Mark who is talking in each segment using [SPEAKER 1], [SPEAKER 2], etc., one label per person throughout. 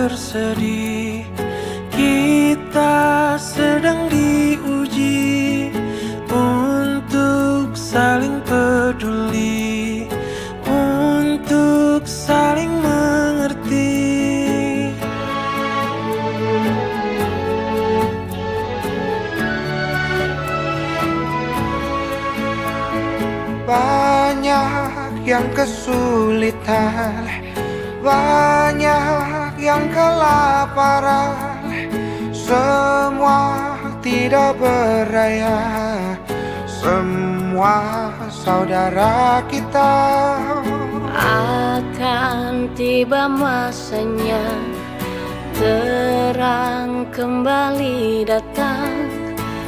[SPEAKER 1] bersedih, kita sedang diuji untuk saling peduli, untuk saling mengerti.
[SPEAKER 2] Banyak yang kesulitan, banyak yang kelaparan, semua tidak berdaya, semua saudara kita.
[SPEAKER 3] Akan tiba masanya, terang kembali datang,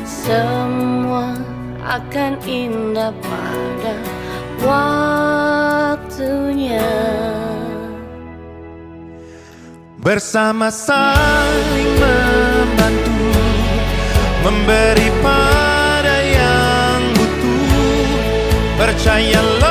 [SPEAKER 3] semua akan indah pada waktunya.
[SPEAKER 1] Bersama saling membantu, memberi pada yang butuh. Percayalah